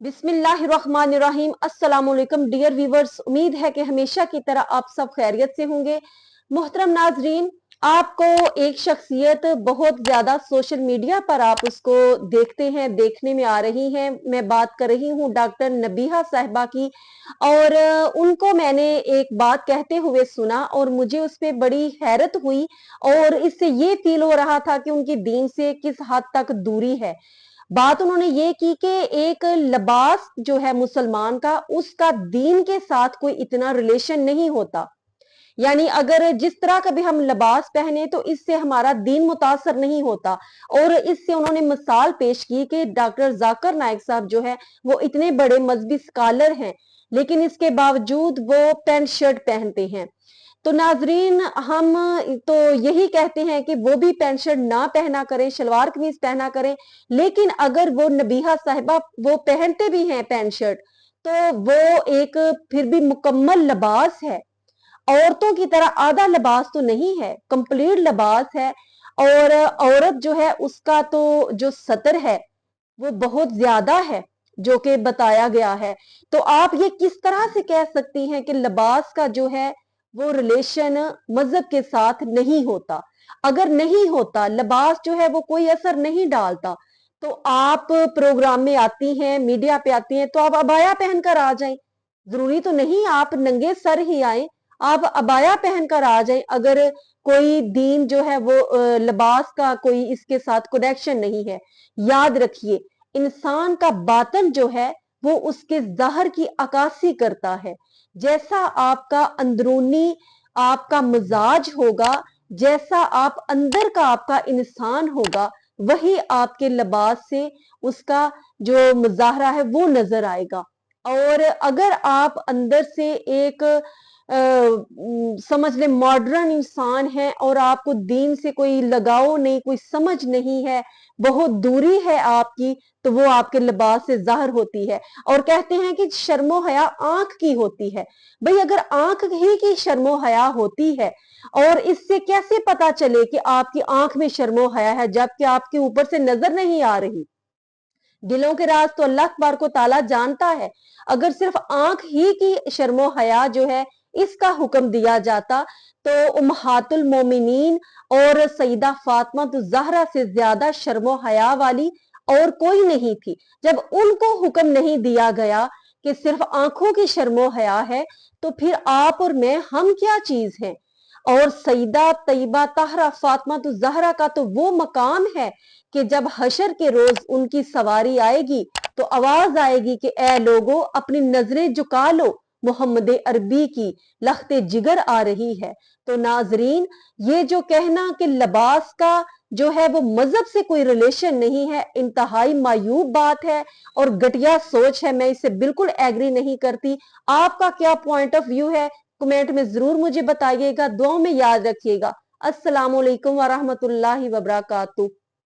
बिस्मिल्लाहिर्रहमानिर्रहीम। अस्सलाम वालेकुम डियर व्यूवर्स, उम्मीद है कि हमेशा की तरह आप सब खैरियत से होंगे। मोहतरम नाजरीन, आपको एक शख्सियत बहुत ज्यादा सोशल मीडिया पर आप उसको देखते हैं, देखने में आ रही हैं। मैं बात कर रही हूँ डॉक्टर नबीहा साहिबा की। और उनको मैंने एक बात कहते हुए सुना और मुझे उस पर बड़ी हैरत हुई और इससे ये फील हो रहा था कि उनकी दीन से किस हद तक दूरी है। बात उन्होंने ये की कि एक लिबास जो है मुसलमान का, उसका दीन के साथ कोई इतना रिलेशन नहीं होता। यानी अगर जिस तरह का भी हम लिबास पहने तो इससे हमारा दीन मुतासर नहीं होता। और इससे उन्होंने मिसाल पेश की कि डॉक्टर जाकिर नाइक साहब जो है वो इतने बड़े मजहबी स्कॉलर हैं, लेकिन इसके बावजूद वो पैंट शर्ट पहनते हैं। तो नाजरीन, हम तो यही कहते हैं कि वो भी पैंट शर्ट ना पहना करें, शलवार कमीज पहना करें। लेकिन अगर वो नबीहा साहिबा वो पहनते भी हैं पैंट शर्ट, तो वो एक फिर भी मुकम्मल लिबास है। औरतों की तरह आधा लिबास तो नहीं है, कंप्लीट लिबास है। और औरत जो है उसका तो जो सतर है वो बहुत ज्यादा है, जो कि बताया गया है। तो आप ये किस तरह से कह सकती हैं कि लिबास का जो है वो रिलेशन मजहब के साथ नहीं होता? अगर नहीं होता, लिबास जो है वो कोई असर नहीं डालता, तो आप प्रोग्राम में आती हैं, मीडिया पे आती हैं, तो आप अबाया पहनकर आ जाएं। जरूरी तो नहीं आप नंगे सर ही आए, आप अबाया पहनकर आ जाएं। अगर कोई दीन जो है वो लिबास का कोई इसके साथ कनेक्शन नहीं है। याद रखिए, इंसान का बातन जो है वो उसके ज़ाहिर की अक्कासी करता है। जैसा आपका अंदरूनी आपका मिजाज होगा, जैसा आप अंदर का आपका इंसान होगा, वही आपके लिबास से उसका जो मुजाहरा है वो नजर आएगा। और अगर आप अंदर से एक समझ ले मॉडर्न इंसान है और आपको दीन से कोई लगाव नहीं, कोई समझ नहीं है, बहुत दूरी है आपकी, तो वो आपके लिबास से जाहिर होती है। और कहते हैं कि शर्मो हया आंख की होती है। भाई, अगर आंख ही की शर्मो हया होती है, और इससे कैसे पता चले कि आपकी आंख में शर्मो हया है जबकि आपके ऊपर से नजर नहीं आ रही? दिलों के राज तो अल्लाह तबारक व तआला जानता है। अगर सिर्फ आंख ही की शर्मो हया जो है इसका हुक्म दिया जाता, तो उम्महातुल मोमिनीन और सईदा फातिमा तो ज़हरा से ज्यादा शर्मो हया वाली और कोई नहीं थी। जब उनको हुक्म नहीं दिया गया कि सिर्फ आंखों की शर्मो हया है, तो फिर आप और मैं हम क्या चीज हैं? और सईदा तैयबा ताहरा फातिमा तो ज़हरा का तो वो मकाम है कि जब हशर के रोज उनकी सवारी आएगी तो आवाज आएगी कि ए लोगों, अपनी नजरें झुका लो, मोहम्मद अरबी की लख्ते जिगर आ रही है। तो नाजरीन, ये जो कहना कि लिबास का जो है वो मजहब से कोई रिलेशन नहीं है, इंतहाई मायूब बात है और घटिया सोच है। मैं इससे बिल्कुल एग्री नहीं करती। आपका क्या पॉइंट ऑफ व्यू है? कमेंट में जरूर मुझे बताइएगा। दुआओं में याद रखिएगा। अस्सलाम वालेकुम वरहमतुल्लाहि वबरकातुहू।